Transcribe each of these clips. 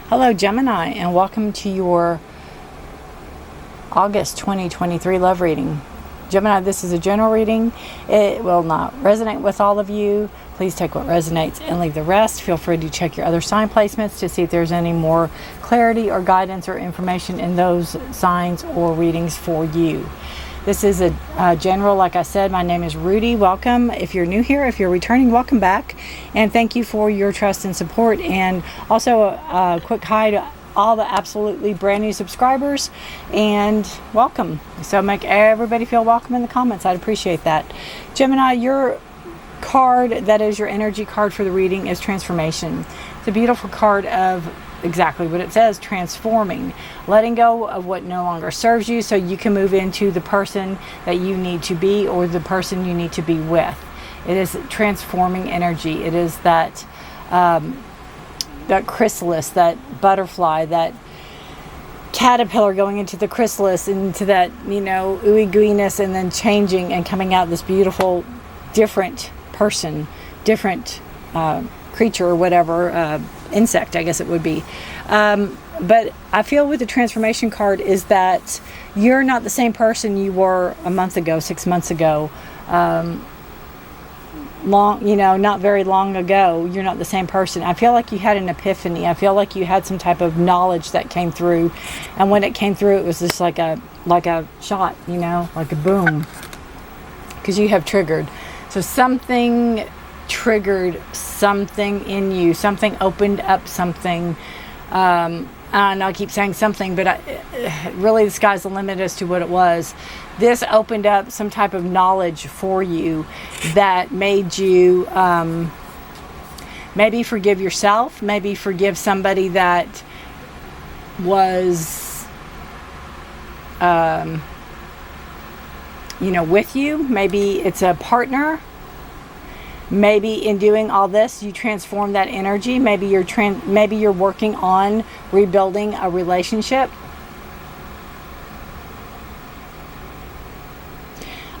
Hello Gemini, and welcome to your August 2023 love reading. Gemini, this is a general reading. It will not resonate with all of you. Please take what resonates and leave the rest. Feel free to check your other sign placements to see if there's any more clarity or guidance or information in those signs or readings for you. This is a general, like I said. My name is Rudy. Welcome. If you're new here, if you're returning, welcome back. And thank you for your trust and support. And also a quick hi to all the absolutely brand new subscribers. And welcome. So make everybody feel welcome in the comments. I'd appreciate that. Gemini, your card that is your energy card for the reading is transformation. It's a beautiful card of exactly what it says, transforming, letting go of what no longer serves you so you can move into the person that you need to be or the person you need to be with. It is transforming energy. It is that that chrysalis, that butterfly, that caterpillar going into the chrysalis, into that, ooey gooeyness, and then changing and coming out this beautiful, different person, different creature or whatever, insect, I guess it would be. But I feel with the transformation card is that you're not the same person you were a month ago, 6 months ago, not very long ago. You're not the same person. I feel like you had an epiphany. I feel like you had some type of knowledge that came through, and when it came through, it was just like a shot, like a boom, because you have triggered. So something triggered something in you, something opened up something. I know I keep saying something, but really the sky's the limit as to what it was. This opened up some type of knowledge for you that made you maybe forgive yourself, maybe forgive somebody that was with you. Maybe it's a partner. Maybe in doing all this, you transform that energy. Maybe you're working on rebuilding a relationship.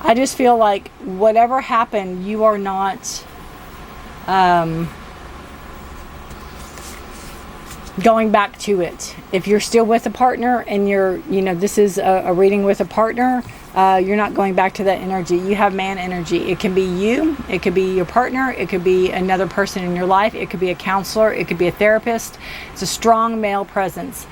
I just feel like whatever happened, you are not going back to it. If you're still with a partner and this is a reading with a partner, you're not going back to that energy. You have man energy. It can be you. It could be your partner. It could be another person in your life. It could be a counselor. It could be a therapist. It's a strong male presence.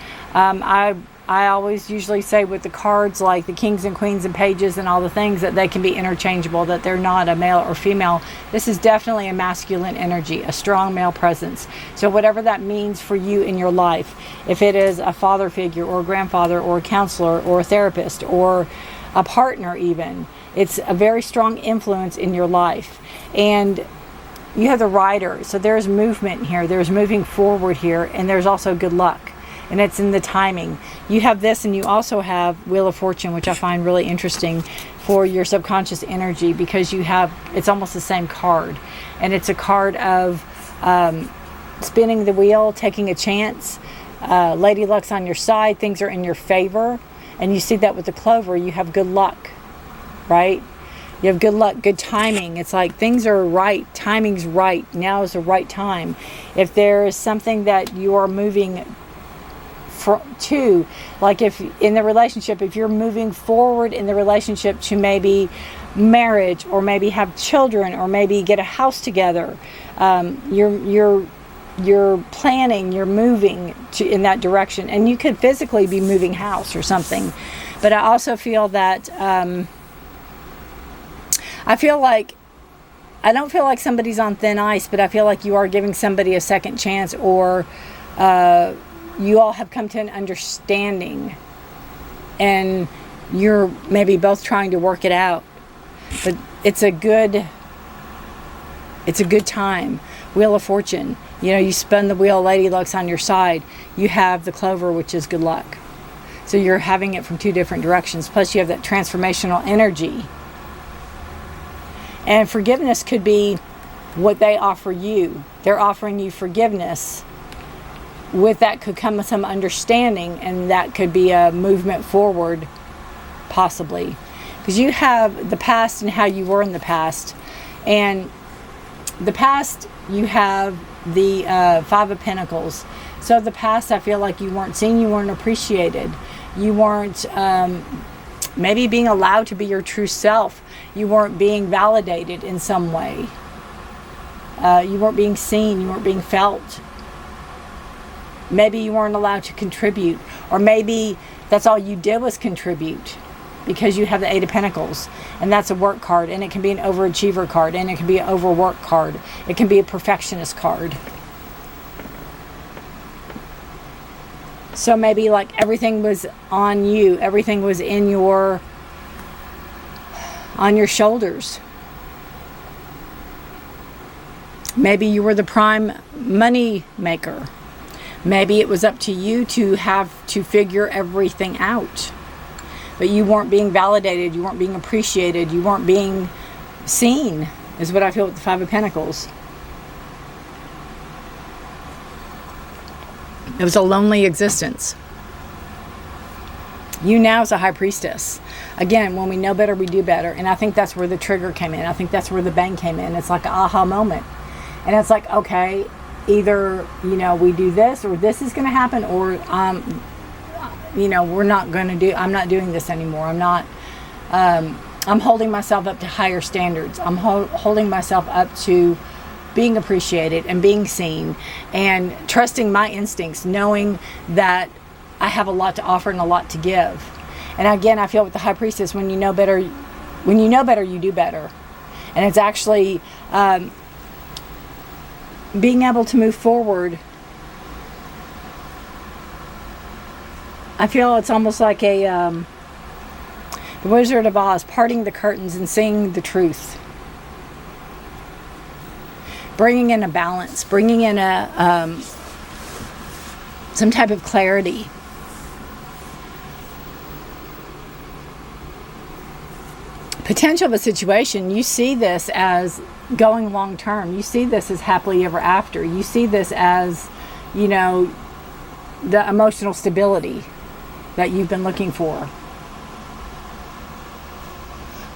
I always usually say with the cards, like the kings and queens and pages and all the things, that they can be interchangeable, that they're not a male or female. This is definitely a masculine energy, a strong male presence. So whatever that means for you in your life, if it is a father figure or a grandfather or a counselor or a therapist or a partner even, it's a very strong influence in your life. And you have the rider, so there's movement here, there's moving forward here, and there's also good luck. And it's in the timing. You have this, and you also have Wheel of Fortune, which I find really interesting for your subconscious energy, because it's almost the same card. And it's a card of spinning the wheel, taking a chance. Lady Luck's on your side. Things are in your favor. And you see that with the clover. You have good luck, right? You have good luck, good timing. It's like things are right. Timing's right. Now is the right time. If there is something that you are moving to, like if in the relationship, if you're moving forward in the relationship to maybe marriage, or maybe have children, or maybe get a house together, you're planning, you're moving in that direction, and you could physically be moving house or something. But I also feel that I don't feel like somebody's on thin ice, but I feel like you are giving somebody a second chance, or you all have come to an understanding and you're maybe both trying to work it out. But it's a good time. Wheel of Fortune. You spin the wheel, Lady Luck's on your side. You have the clover, which is good luck. So you're having it from two different directions. Plus you have that transformational energy. And forgiveness could be what they offer you. They're offering you forgiveness. With that could come some understanding, and that could be a movement forward, possibly. Because you have the past and how you were in the past. And the past, you have the Five of Pentacles. So the past, I feel like you weren't seen, you weren't appreciated, you weren't maybe being allowed to be your true self, you weren't being validated in some way, you weren't being seen, you weren't being felt. Maybe you weren't allowed to contribute, or maybe that's all you did was contribute, because you have the Eight of Pentacles, and that's a work card, and it can be an overachiever card, and it can be an overwork card, it can be a perfectionist card. So maybe like everything was on you, everything was in on your shoulders. Maybe you were the prime money maker. Maybe it was up to you to have to figure everything out. But you weren't being validated, you weren't being appreciated, you weren't being seen, is what I feel with the Five of Pentacles. It was a lonely existence. You now is a High Priestess. Again, when we know better, we do better. And I think that's where the trigger came in. I think that's where the bang came in. It's like an aha moment. And it's like, okay, either, we do this, or this is going to happen, or, we're not going to do, I'm not doing this anymore. I'm holding myself up to higher standards. I'm holding myself up to being appreciated and being seen, and trusting my instincts, knowing that I have a lot to offer and a lot to give. And again, I feel with the High Priestess, when you know better, you do better. And it's actually being able to move forward. I feel it's almost like the Wizard of Oz, parting the curtains and seeing the truth. Bringing in a balance, bringing in some type of clarity. Potential of a situation, you see this as going long term. You see this as happily ever after. You see this as, the emotional stability that you've been looking for.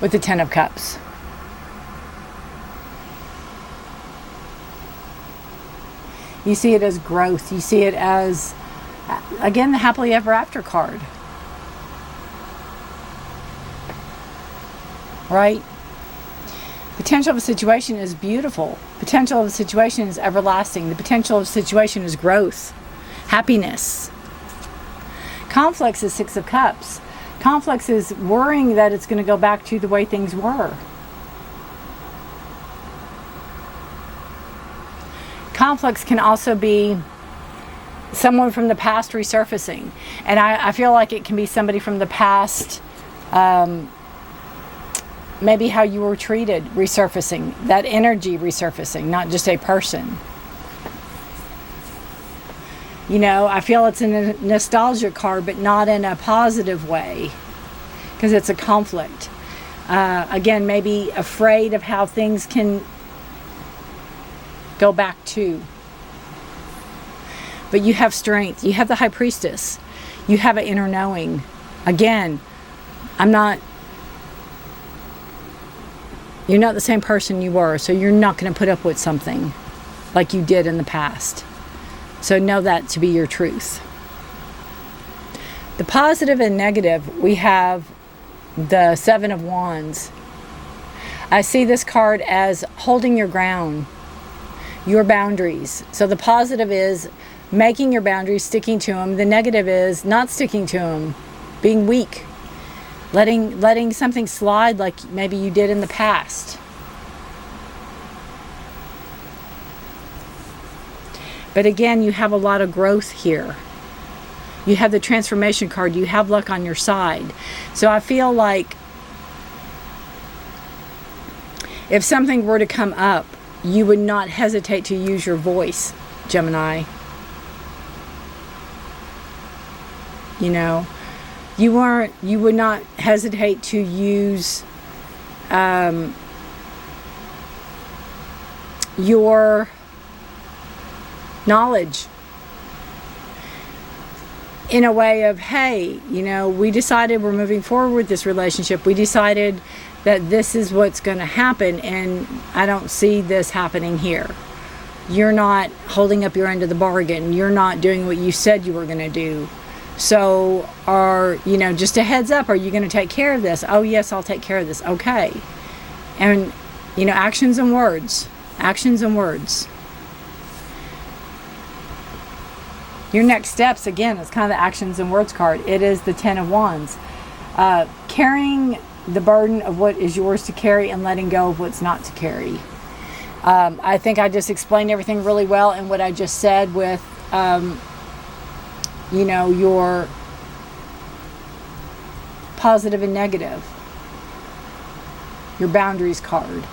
With the Ten of Cups. You see it as growth. You see it as, again, the happily ever after card. Right? Potential of a situation is beautiful. Potential of a situation is everlasting. The potential of a situation is growth. Happiness. Conflicts is Six of Cups. Conflicts is worrying that it's going to go back to the way things were. Conflicts can also be someone from the past resurfacing. And I feel like it can be somebody from the past, maybe how you were treated resurfacing. That energy resurfacing, not just a person. I feel it's a nostalgia card, but not in a positive way, because it's a conflict. Again, maybe afraid of how things can go back to. But you have strength. You have the High Priestess. You have an inner knowing. Again, you're not the same person you were, so you're not going to put up with something like you did in the past. So know that to be your truth. The positive and negative, we have the Seven of Wands. I see this card as holding your ground, your boundaries. So the positive is making your boundaries, sticking to them. The negative is not sticking to them, being weak, letting something slide like maybe you did in the past. But again, you have a lot of growth here. You have the transformation card. You have luck on your side. So I feel like if something were to come up, you would not hesitate to use your voice, Gemini. You would not hesitate to use your knowledge in a way of, hey, we decided we're moving forward with this relationship. We decided that this is what's going to happen, and I don't see this happening here. you're not holding up your end of the bargain. You're not doing what you said you were going to do. So, just a heads up, are you going to take care of this? Oh, yes, I'll take care of this. Okay. And, actions and words. Actions and words. Your next steps, again, is kind of the actions and words card. It is the 10 of Wands. Carrying the burden of what is yours to carry and letting go of what's not to carry. I think I just explained everything really well in what I just said with, your positive and negative. Your boundaries card.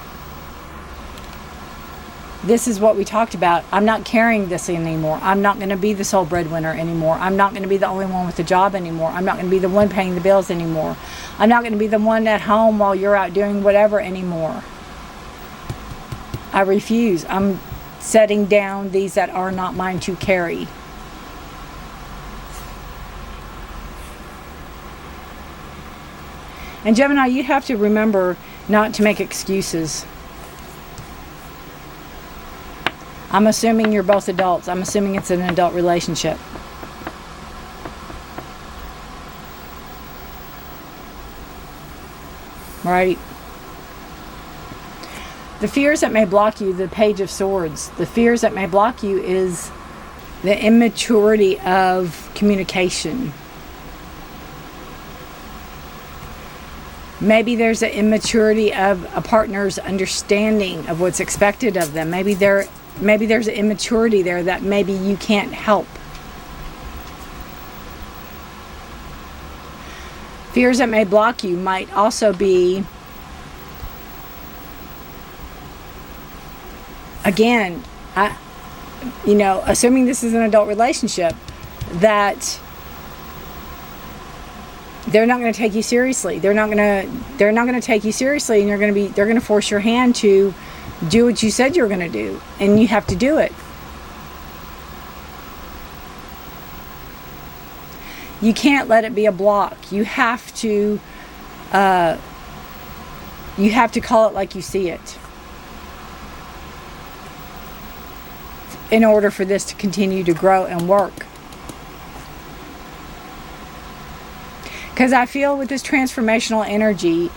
This is what we talked about. I'm not carrying this anymore. I'm not going to be the sole breadwinner anymore. I'm not going to be the only one with a job anymore. I'm not going to be the one paying the bills anymore. I'm not going to be the one at home while you're out doing whatever anymore. I refuse. I'm setting down these that are not mine to carry. And Gemini, you have to remember not to make excuses. I'm assuming you're both adults. I'm assuming it's an adult relationship. Right? The fears that may block you, the Page of Swords. The fears that may block you is the immaturity of communication. Maybe there's an immaturity of a partner's understanding of what's expected of them. Maybe there's an immaturity there that maybe you can't help. Fears that may block you might also be, again, assuming this is an adult relationship, that they're not going to take you seriously. They're not going to take you seriously, and they're going to force your hand to do what you said you were going to do, and you have to do it. You can't let it be a block. You have to call it like you see it in order for this to continue to grow and work. Because I feel with this transformational energy,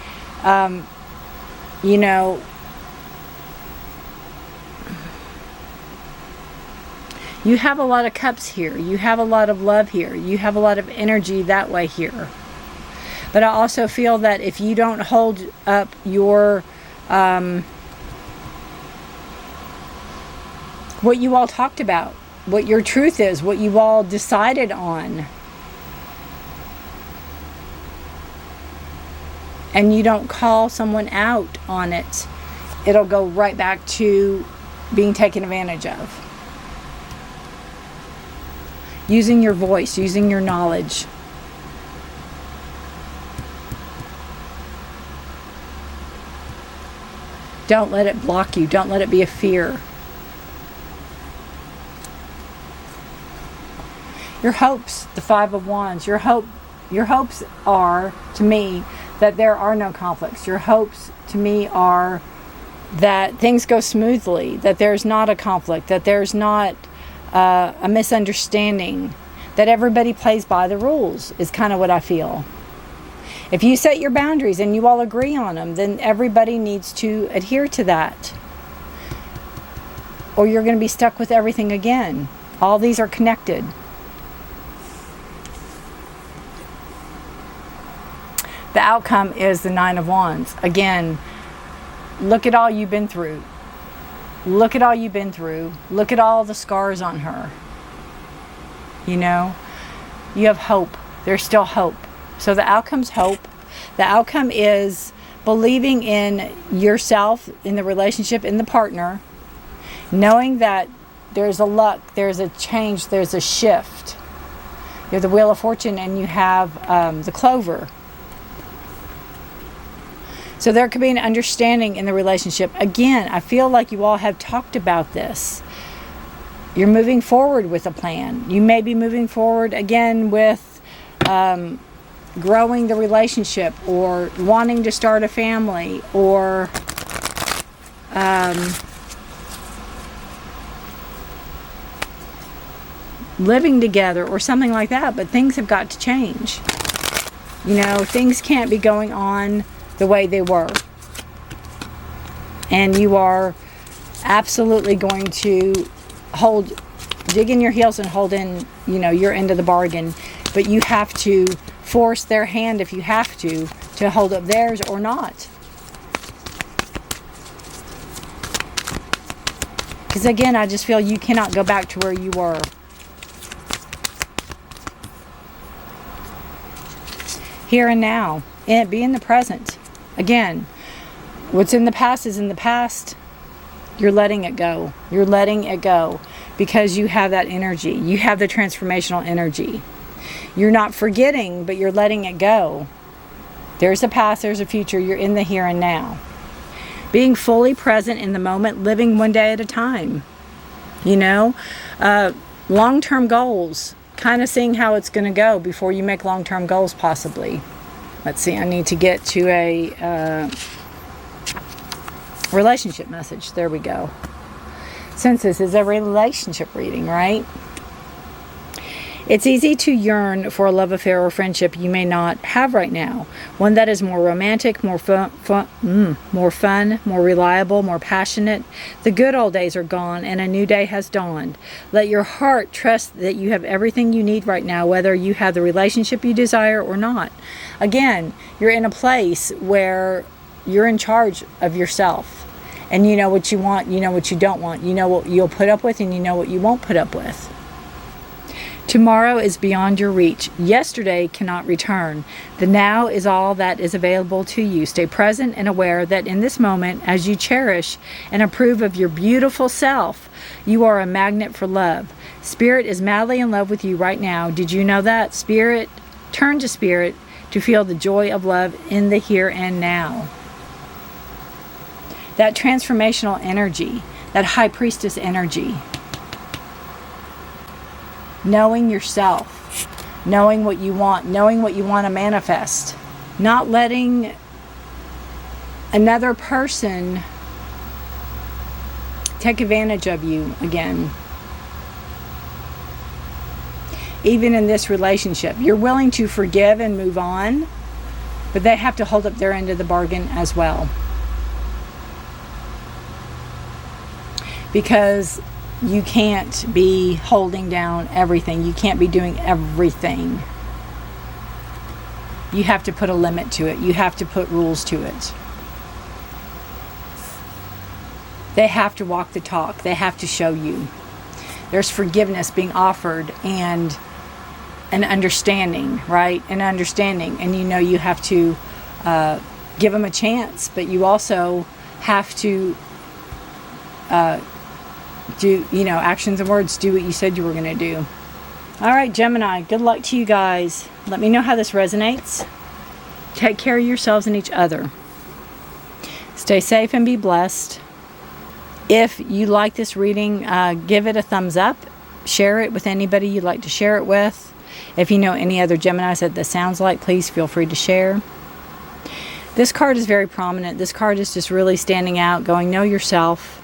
you have a lot of cups here. You have a lot of love here. You have a lot of energy that way here. But I also feel that if you don't hold up your, what you all talked about, what your truth is, what you all decided on, and you don't call someone out on it, it'll go right back to being taken advantage of. Using your voice, using your knowledge. Don't let it block you. Don't let it be a fear. Your hopes, the Five of Wands, your hopes are, to me, that there are no conflicts. Your hopes, to me, are that things go smoothly, that there's not a conflict, that there's not a misunderstanding, that everybody plays by the rules, is kind of what I feel. If you set your boundaries and you all agree on them, then everybody needs to adhere to that. Or you're going to be stuck with everything again. All these are connected. The outcome is the Nine of Wands. Again, look at all you've been through. Look at all you've been through. Look at all the scars on her. You have hope. There's still hope. So the outcome's hope. The outcome is believing in yourself, in the relationship, in the partner, knowing that there's a luck, there's a change, there's a shift. You have the Wheel of Fortune and you have the Clover. So there could be an understanding in the relationship. Again, I feel like you all have talked about this. You're moving forward with a plan. You may be moving forward again with growing the relationship, or wanting to start a family, or living together or something like that, but things have got to change. You know, things can't be going on the way they were. And you are absolutely going to dig in your heels and hold in, you know, your end of the bargain. But you have to force their hand if you have to hold up theirs or not. Because again, I just feel you cannot go back to where you were. Here and now. And be in the present. Again, what's in the past is in the past. You're letting it go. You're letting it go. Because you have that energy. You have the transformational energy. You're not forgetting, but you're letting it go. There's a past, there's a future. You're in the here and now. Being fully present in the moment, living one day at a time. You know, long-term goals, kind of seeing how it's going to go before you make long-term goals possibly. Let's see, I need to get to a relationship message. There we go. Since this is a relationship reading, right? It's easy to yearn for a love affair or friendship you may not have right now. One that is more romantic, more fun, more reliable, more passionate. The good old days are gone and a new day has dawned. Let your heart trust that you have everything you need right now, whether you have the relationship you desire or not. Again, you're in a place where you're in charge of yourself. And you know what you want, you know what you don't want. You know what you'll put up with and you know what you won't put up with. Tomorrow is beyond your reach. Yesterday cannot return. The now is all that is available to you. Stay present and aware that in this moment, as you cherish and approve of your beautiful self, you are a magnet for love. Spirit is madly in love with you right now. Did you know that? Spirit, turn to Spirit to feel the joy of love in the here and now. That transformational energy, that high priestess energy. Knowing yourself, knowing what you want to manifest, not letting another person take advantage of you again. Even in this relationship, you're willing to forgive and move on, but they have to hold up their end of the bargain as well. Because you can't be holding down everything. You can't be doing everything. You have to put a limit to it. You have to put rules to it. They have to walk the talk. They have to show you. There's forgiveness being offered and an understanding, right? An understanding. And you know you have to give them a chance, but you also have to do, you know, actions and words, do what you said you were going to do. All right, Gemini, good luck to you guys. Let me know how this resonates. Take care of yourselves and each other. Stay safe and be blessed. If you like this reading, give it a thumbs up. Share it with anybody you'd like to share it with. If you know any other Geminis that this sounds like, please feel free to share. This card is very prominent. This card is just really standing out, going, know yourself.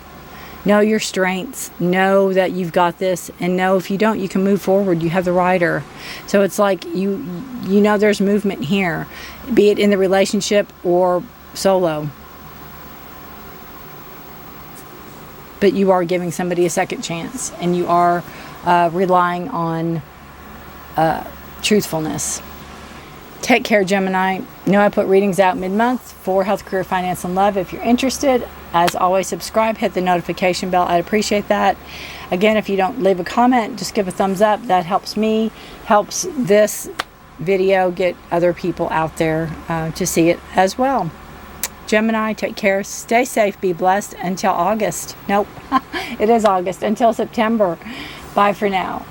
Know your strengths, know that you've got this, and know if you don't, you can move forward. You have the rider. So it's like you know there's movement here, be it in the relationship or solo. But you are giving somebody a second chance, and you are relying on truthfulness. Take care, Gemini. Know I put readings out mid-month for health, career, finance, and love. If you're interested, as always, subscribe, hit the notification bell. I'd appreciate that. Again, if you don't leave a comment, just give a thumbs up. That helps me, helps this video get other people out there to see it as well. Gemini, take care. Stay safe. Be blessed until August. Nope, it is August. Until September. Bye for now.